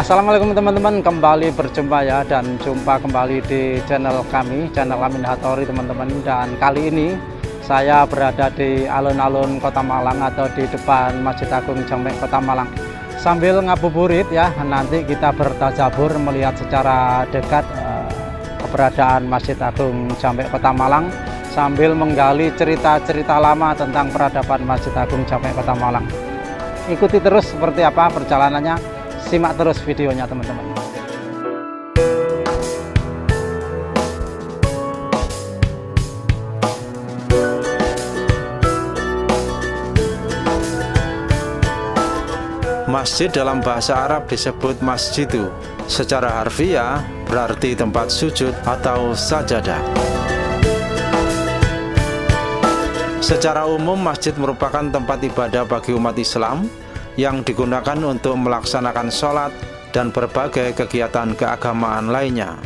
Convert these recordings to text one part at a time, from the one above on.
Assalamualaikum teman-teman, kembali berjumpa ya, dan jumpa kembali di channel kami, channel Amin Hattori teman-teman. Dan kali ini saya berada di alun-alun Kota Malang atau di depan Masjid Agung Jamek Kota Malang. Sambil ngabuburit ya, nanti kita bertajabur melihat secara dekat keberadaan Masjid Agung Jamek Kota Malang, sambil menggali cerita-cerita lama tentang peradaban Masjid Agung Jamek Kota Malang. Ikuti terus seperti apa perjalanannya, simak terus videonya teman-teman. Masjid dalam bahasa Arab disebut masjidu. Secara harfiah berarti tempat sujud atau sajadah. Secara umum, masjid merupakan tempat ibadah bagi umat Islam yang digunakan untuk melaksanakan sholat dan berbagai kegiatan keagamaan lainnya.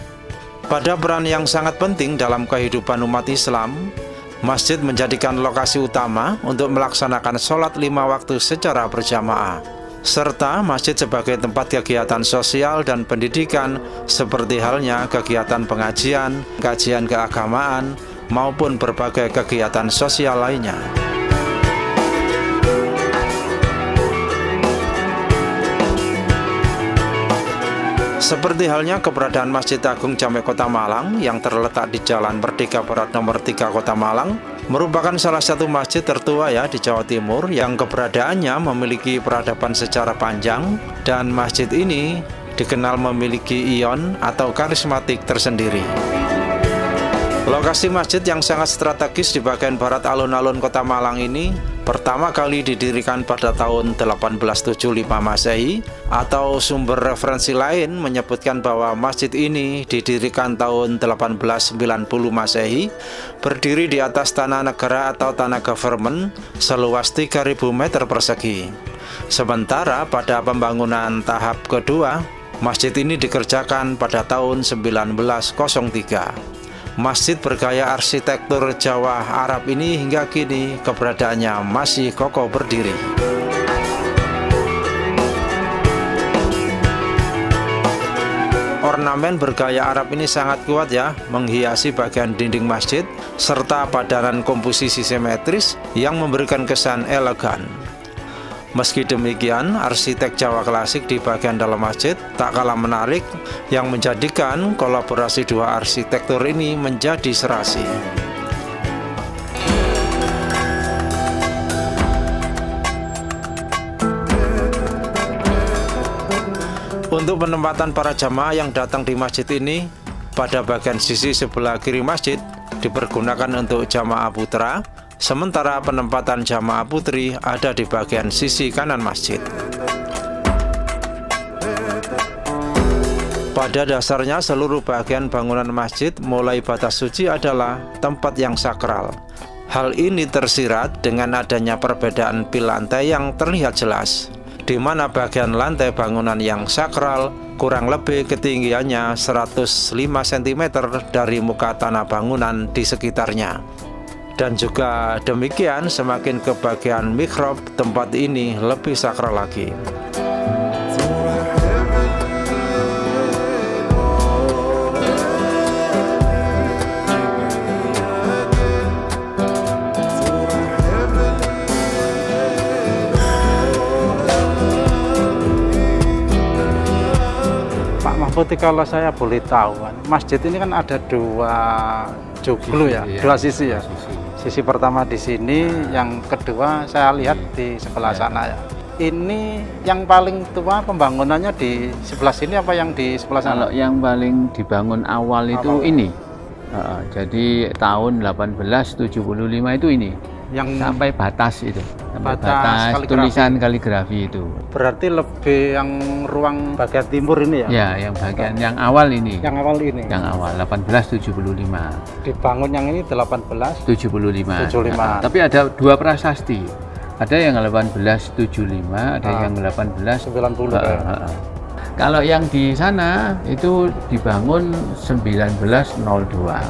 Pada peran yang sangat penting dalam kehidupan umat Islam, masjid menjadikan lokasi utama untuk melaksanakan sholat 5 waktu secara berjamaah, serta masjid sebagai tempat kegiatan sosial dan pendidikan seperti halnya kegiatan pengajian, kajian keagamaan, maupun berbagai kegiatan sosial lainnya. Seperti halnya keberadaan Masjid Agung Jamek Kota Malang yang terletak di Jalan Merdeka Barat nomor 3 Kota Malang, merupakan salah satu masjid tertua ya di Jawa Timur yang keberadaannya memiliki peradaban sejarah panjang, dan masjid ini dikenal memiliki ion atau karismatik tersendiri. Lokasi masjid yang sangat strategis di bagian barat alun-alun Kota Malang ini pertama kali didirikan pada tahun 1875 Masehi, atau sumber referensi lain menyebutkan bahwa masjid ini didirikan tahun 1890 Masehi, berdiri di atas tanah negara atau tanah government seluas 3.000 meter persegi. Sementara pada pembangunan tahap kedua, masjid ini dikerjakan pada tahun 1903. Masjid bergaya arsitektur Jawa Arab ini hingga kini keberadaannya masih kokoh berdiri. Ornamen bergaya Arab ini sangat kuat ya, menghiasi bagian dinding masjid, serta padanan komposisi simetris yang memberikan kesan elegan. Meski demikian, arsitek Jawa klasik di bagian dalam masjid tak kalah menarik, yang menjadikan kolaborasi dua arsitektur ini menjadi serasi. Untuk penempatan para jamaah yang datang di masjid ini, pada bagian sisi sebelah kiri masjid dipergunakan untuk jamaah putra, sementara penempatan jamaah putri ada di bagian sisi kanan masjid. Pada dasarnya, seluruh bagian bangunan masjid mulai batas suci adalah tempat yang sakral. Hal ini tersirat dengan adanya perbedaan pil lantai yang terlihat jelas, di mana bagian lantai bangunan yang sakral kurang lebih ketinggiannya 105 cm dari muka tanah bangunan di sekitarnya. Dan juga demikian, semakin ke bagian mihrab, tempat ini lebih sakral lagi. Pak Mahfud, kalau saya boleh tahu, masjid ini kan ada dua joglo ya, dua sisi ya. Sisi pertama di sini, yang kedua saya lihat di sebelah sana ya. Ini yang paling tua pembangunannya di sebelah sini apa yang di sebelah sana? Kalau yang paling dibangun awal itu ini. Jadi tahun 1875 itu ini. Yang sampai batas itu. Sampai batas tulisan kaligrafi itu. Berarti lebih yang ruang bagian timur ini ya? Ya, yang bagian yang awal ini. Yang awal ini. Yang awal 1875. Dibangun yang ini 1875. Nah, tapi ada dua prasasti. Ada yang 1875, ada yang 1890. Kalau yang di sana itu dibangun 1902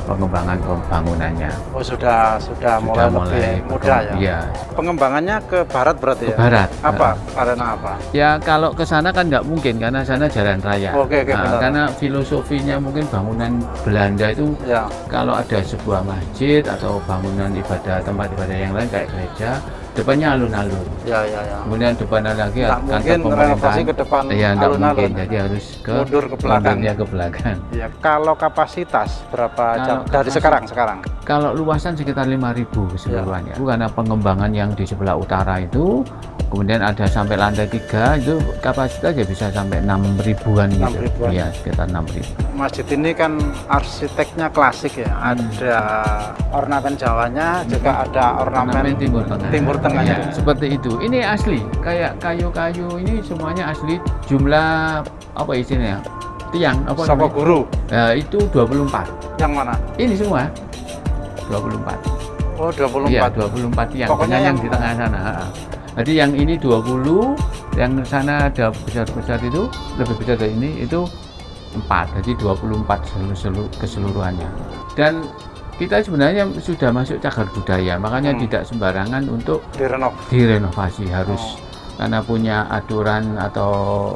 pengembangan pembangunannya. Oh, sudah mulai lebih mudah ya. Iya. Pengembangannya ke barat berarti ya? Ke barat. Apa? Karena apa? Ya kalau ke sana kan nggak mungkin karena sana jalan raya. Oke, nah, karena filosofinya mungkin bangunan Belanda itu ya, kalau ada sebuah masjid atau bangunan ibadah, tempat ibadah yang lain kayak gereja, depannya alun-alun. Ya. Kemudian depannya lagi kantor pemerintahan ke depan alun-alun. Jadi harus mundur ke belakang. Ke belakang. Ya, kalau kapasitas berapa jam dari sekarang? Kalau luasan sekitar 5.000 keseluruhannya. Ya. Karena pengembangan yang di sebelah utara itu, kemudian ada sampai lantai 3 itu kapasitas ya bisa sampai 6.000-an gitu. Iya, sekitar 6.000. Masjid ini kan arsiteknya klasik ya. Ada ornamen Jawanya, juga ada ornamen Timur Tengahnya. Ya, seperti itu. Ini asli, kayak kayu-kayu ini semuanya asli. Jumlah apa isinya? Tiang apa Soko guru. Ya, itu 24. Yang mana? Ini semua 24. Oh, 24. Iya, 24 tiang. Pokoknya yang di tengah sana. Jadi yang ini 20, yang sana ada besar-besar itu, lebih besar dari ini, itu 4. Jadi 24 keseluruhannya. Dan kita sebenarnya sudah masuk cagar budaya, makanya tidak sembarangan untuk direnovasi, harus karena punya aturan atau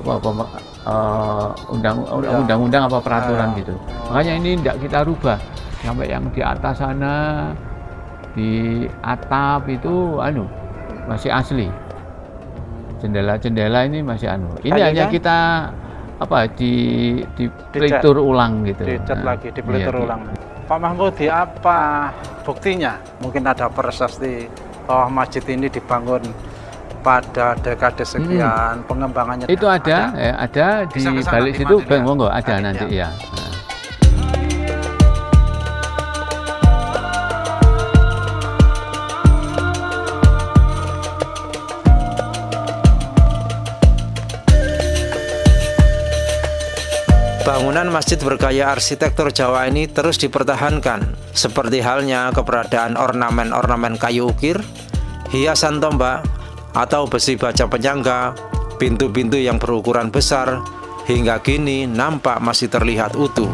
undang-undang apa peraturan gitu. Makanya ini tidak kita rubah sampai yang di atas sana, di atap itu masih asli. Jendela-jendela ini masih ini hanya kita dipelitur ulang gitu. Dicat lagi, dipelitur ulang. Pak Mahmud, apa buktinya? Mungkin ada prasasti bahwa masjid ini dibangun pada dekade sekian, pengembangannya itu ada di balik situ, monggo ada nanti ya. Bangunan masjid bergaya arsitektur Jawa ini terus dipertahankan, seperti halnya keberadaan ornamen-ornamen kayu ukir, hiasan tombak, atau besi baja penyangga, pintu-pintu yang berukuran besar, hingga kini nampak masih terlihat utuh.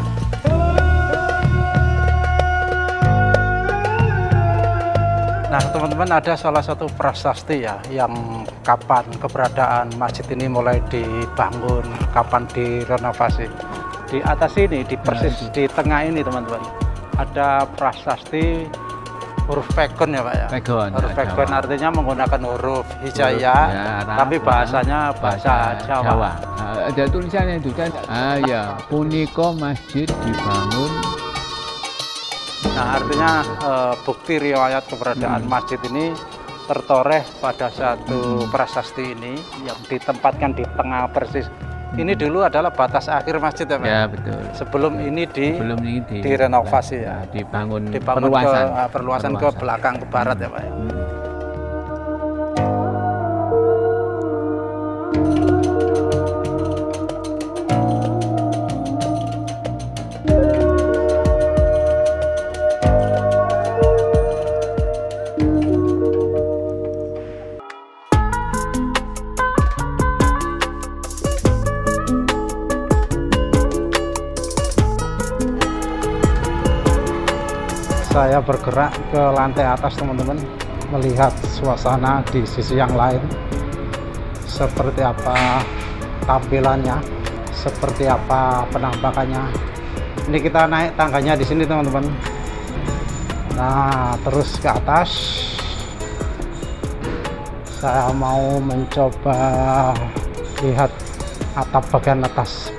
Nah, teman-teman, ada salah satu prasasti ya, yang kapan keberadaan masjid ini mulai dibangun, kapan direnovasi. Di atas ini, di tengah ini, teman-teman, ada prasasti huruf pegon ya Pak ya? Pegon. Huruf pegon artinya menggunakan huruf hijaiyah, tapi bahasanya bahasa Jawa. Ada tulisannya itu kan. Ya, punika masjid dibangun. Nah, artinya bukti riwayat keberadaan masjid ini tertoreh pada satu prasasti ini yang ditempatkan di tengah persis. Ini dulu adalah batas akhir masjid ya Pak? Ya, betul. Sebelum ini direnovasi ya. Dibangun perluasan ke belakang, ke barat ya Pak ya. Saya bergerak ke lantai atas, teman-teman, melihat suasana di sisi yang lain, seperti apa tampilannya, seperti apa penampakannya. Ini kita naik tangganya di sini, teman-teman. Nah, terus ke atas saya mau mencoba lihat atap bagian atas.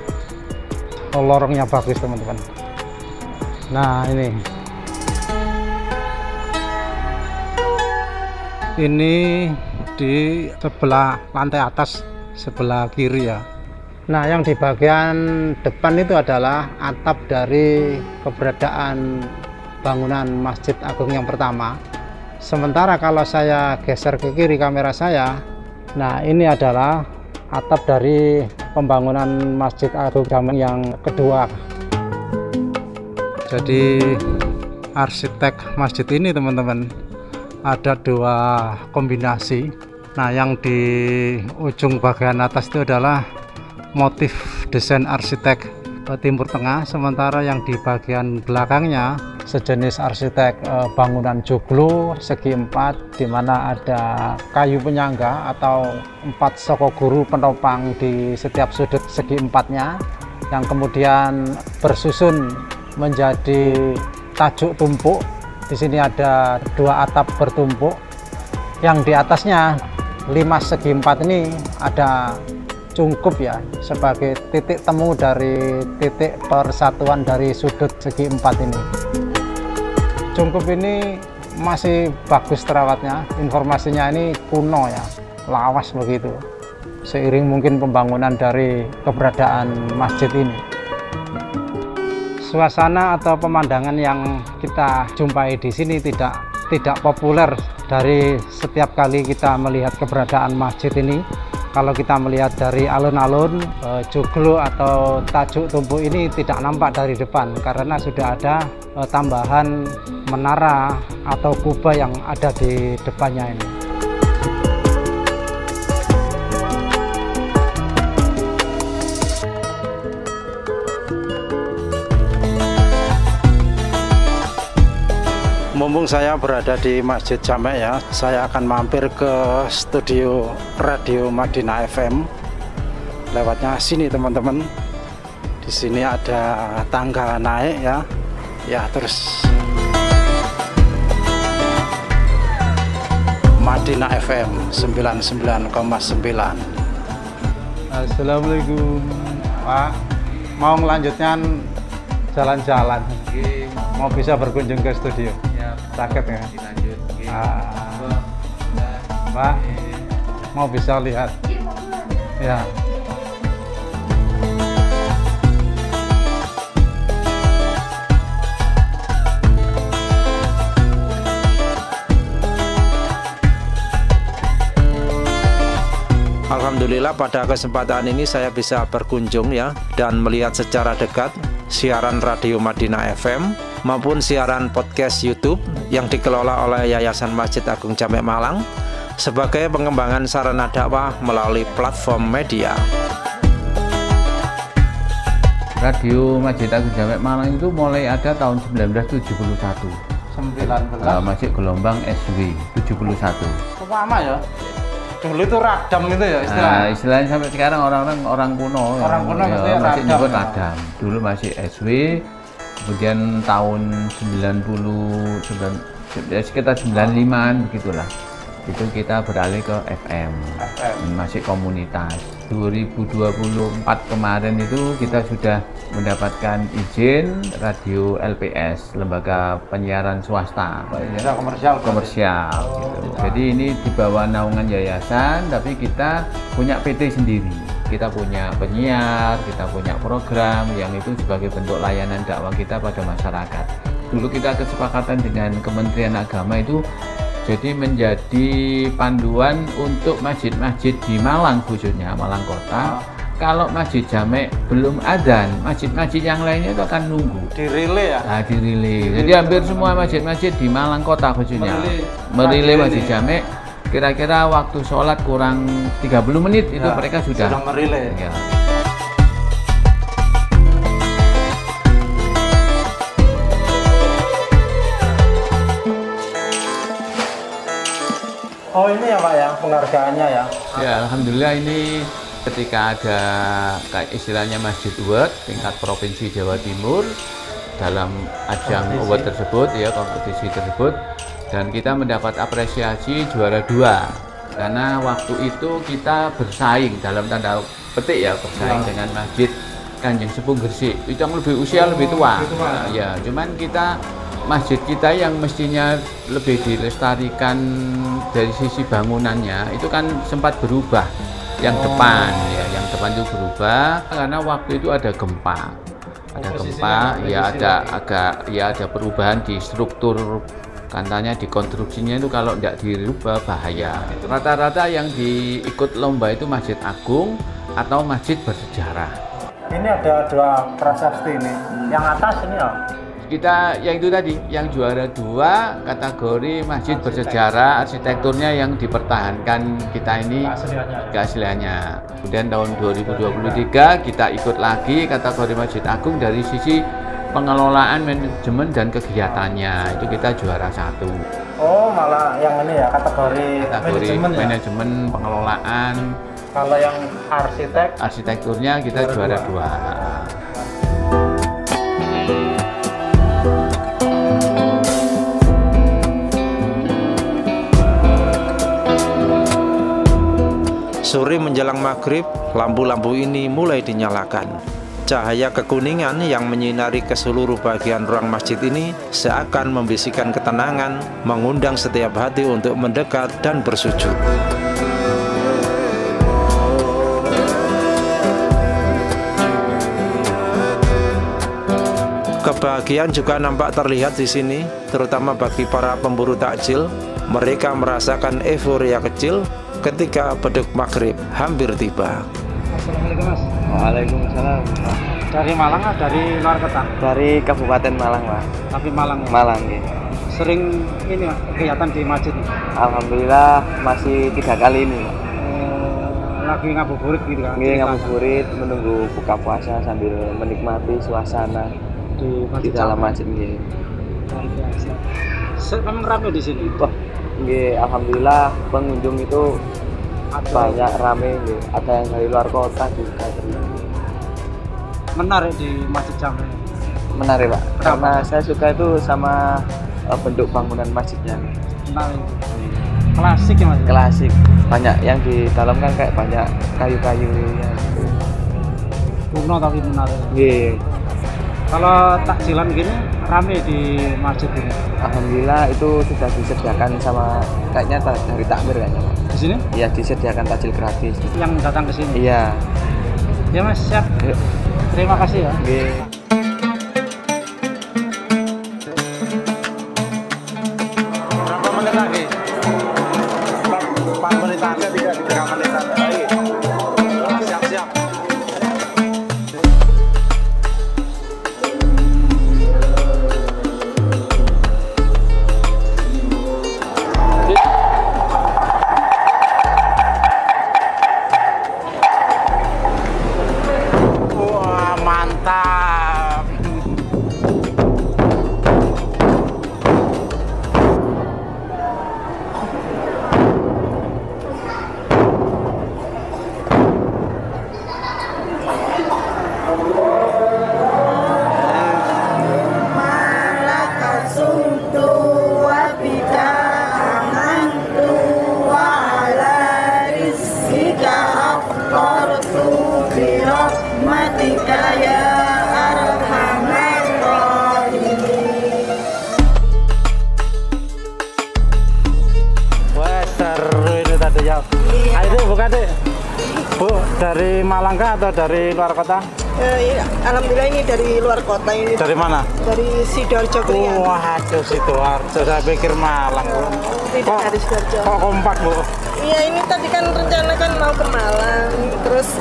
Lorongnya bagus, teman-teman. Nah, ini di sebelah lantai atas sebelah kiri ya. Nah, yang di bagian depan itu adalah atap dari keberadaan bangunan Masjid Agung yang pertama. Sementara kalau saya geser ke kiri kamera saya, nah ini adalah atap dari pembangunan Masjid Agung zaman yang kedua. Jadi arsitek masjid ini, teman-teman, ada dua kombinasi. Nah, yang di ujung bagian atas itu adalah motif desain arsitek Timur Tengah, sementara yang di bagian belakangnya sejenis arsitek bangunan joglo segi 4, di mana ada kayu penyangga atau 4 sokoguru penopang di setiap sudut segi 4-nya, yang kemudian bersusun menjadi tajuk tumpuk. Di sini ada 2 atap bertumpuk, yang di atasnya 5 segi 4 ini ada cungkup ya, sebagai titik temu dari titik persatuan dari sudut segi 4 ini. Cungkup ini masih bagus terawatnya, informasinya ini kuno ya, lawas begitu, seiring mungkin pembangunan dari keberadaan masjid ini. Suasana atau pemandangan yang kita jumpai di sini tidak populer dari setiap kali kita melihat keberadaan masjid ini. Kalau kita melihat dari alun-alun, joglo atau tajuk tumpuk ini tidak nampak dari depan karena sudah ada tambahan menara atau kubah yang ada di depannya ini. Mumpung saya berada di Masjid Jamek ya, saya akan mampir ke studio Radio Madinah FM. Lewatnya sini teman-teman. Di sini ada tangga naik ya. Ya, terus Madinah FM 99,9. Assalamualaikum Pak, mau melanjutkan jalan-jalan, mau bisa berkunjung ke studio. Sakit ya? Dilanjut. Pak, mau bisa lihat ya. Alhamdulillah pada kesempatan ini saya bisa berkunjung ya dan melihat secara dekat siaran Radio Madinah FM maupun siaran podcast YouTube yang dikelola oleh Yayasan Masjid Agung Jamek Malang sebagai pengembangan sarana dakwah melalui platform media. Radio Masjid Agung Jamek Malang itu mulai ada tahun 1971. Masih gelombang SW 71. Lama ya? Dulu itu radam itu ya istilahnya. Nah, istilahnya sampai sekarang orang kuno. Orang kuno ya, masih nyebut radam. radam. Dulu masih SW, kemudian tahun 90 sekitar 95-an begitulah. Itu kita beralih ke FM. Masih komunitas. 2024 kemarin itu kita sudah mendapatkan izin radio LPS, lembaga penyiaran swasta. Komersial gitu. Jadi ini di bawah naungan yayasan, tapi kita punya PT sendiri. Kita punya penyiar, kita punya program yang itu sebagai bentuk layanan dakwah kita pada masyarakat. Dulu kita kesepakatan dengan Kementerian Agama itu jadi menjadi panduan untuk masjid-masjid di Malang, khususnya Malang Kota. Kalau Masjid Jamek belum adzan, masjid-masjid yang lainnya itu akan nunggu. Dirilai ya? Nah, dirilai. Jadi hampir semua masjid-masjid di Malang Kota khususnya merilai Masjid Jamek. Kira-kira waktu sholat kurang 30 menit itu ya, mereka sudah merilai. Ya. Oh ini ya Pak ya, penghargaannya ya? Ya, alhamdulillah ini ketika ada kayak istilahnya Masjid Award tingkat Provinsi Jawa Timur dalam ajang award tersebut ya, kompetisi tersebut, dan kita mendapat apresiasi juara 2 karena waktu itu kita bersaing dalam tanda petik ya, bersaing dengan Masjid Kanjeng Sepuh Gresik itu yang lebih usia lebih tua. Nah, ya, cuman kita masjid kita yang mestinya lebih dilestarikan dari sisi bangunannya itu kan sempat berubah. Yang depan ya, yang depan itu berubah karena waktu itu ada gempa. Ada gempa, ya ada perubahan di struktur, katanya di konstruksinya itu kalau tidak dirubah bahaya. Rata-rata yang diikut lomba itu masjid agung atau masjid bersejarah. Ini ada 2 prasasti ini. Yang atas ini ya? kita yang itu tadi, yang juara 2 kategori masjid bersejarah, arsitekturnya yang dipertahankan kita ini keasliannya. Kemudian tahun 2023 kita ikut lagi kategori Masjid Agung dari sisi pengelolaan, manajemen dan kegiatannya, itu kita juara 1. Oh, malah yang ini ya kategori manajemen pengelolaan. Kalau yang arsitekturnya kita juara 2. Sore menjelang maghrib, lampu-lampu ini mulai dinyalakan. Cahaya kekuningan yang menyinari ke seluruh bagian ruang masjid ini seakan membisikkan ketenangan, mengundang setiap hati untuk mendekat dan bersujud. Kebahagiaan juga nampak terlihat di sini, terutama bagi para pemburu takjil. Mereka merasakan euforia kecil ketika beduk maghrib hampir tiba. Assalamualaikum Mas. Waalaikumsalam. Dari Malang atau dari luar kota? Dari Kabupaten Malang, Pak. Tapi Malang ya? Malang, ya. Sering ini Mas, kegiatan di masjid? Alhamdulillah masih 3 kali ini, Pak. Lagi ngabuburit gitu kan? Ini ngabuburit menunggu buka puasa sambil menikmati suasana di dalam masjid. Luar biasa. Memang ramai di sini? Wah, alhamdulillah pengunjung itu banyak, rame. Ada yang dari luar kota juga. Menarik di Masjid Jami? Menarik, Pak. Karena saya suka itu sama bentuk bangunan masjidnya. Menarik. Klasik ya Mas? Klasik. Banyak yang di dalam kan kayak banyak kayu-kayu ya. Kuno tapi menarik. Iya. Kalau takjilan gini rame di masjid ini? Alhamdulillah itu sudah disediakan sama kayaknya dari takmir kayaknya, Pak. Di sini? Iya, disediakan takjil gratis. Yang datang ke sini? Iya. Ya Mas, siap. Yuk. Terima kasih ya. Berapa menit lagi? 4 menit aja, 3 menit lagi. Siap-siap. Wah, mantap. Wah, seru ini tadi ya. Ayo buka deh. Bu, dari Malang kah atau dari luar kota? Alhamdulillah ini dari luar kota ini. Dari mana? Dari Sidoarjo Krian. Wah, aduh Sidoarjo, saya pikir Malang. Tidak dari Sidoarjo. Kok kompak, Bu? Iya, ini tadi kan rencana kan mau ke Malang, terus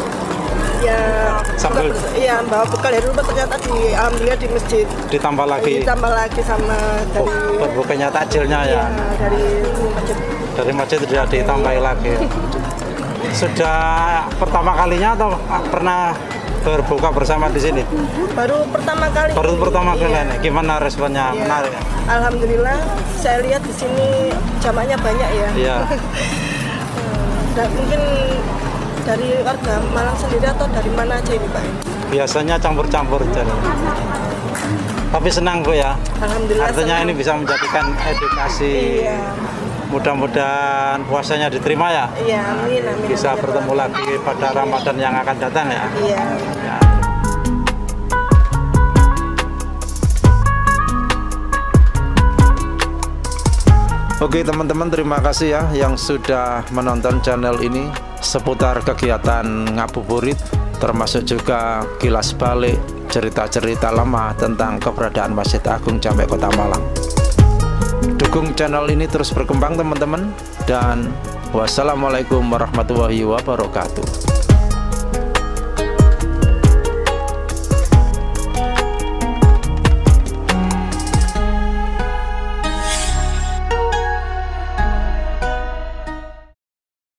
ya Sambil iya bawa bekal dari rumah, ternyata alhamdulillah di masjid. ditambah lagi Ditambah lagi sama dari berbukanya takjilnya ya. dari masjid. Dari masjid sudah ditambahi lagi. Sudah pertama kalinya atau pernah berbuka bersama di sini? Baru pertama kali. Baru pertama kali Iya. ini. Gimana responnya? Iya. Menarik. Alhamdulillah saya lihat di sini jamaahnya banyak ya. Iya. Dan mungkin dari warga Malang sendiri atau dari mana aja ini Pak? Biasanya campur-campur jadi. Tapi senang Bu ya. Alhamdulillah. Artinya senang. ini bisa menjadikan edukasi. Iya. Mudah-mudahan puasanya diterima ya. Iya, amin, amin. Bisa amin, bertemu Pak. lagi pada Ramadan yang akan datang ya. Iya. Ya. Oke teman-teman, terima kasih ya yang sudah menonton channel ini seputar kegiatan ngabuburit, termasuk juga kilas balik cerita-cerita lama tentang keberadaan Masjid Agung Jamek Kota Malang. Dukung channel ini terus berkembang teman-teman, dan wassalamualaikum warahmatullahi wabarakatuh.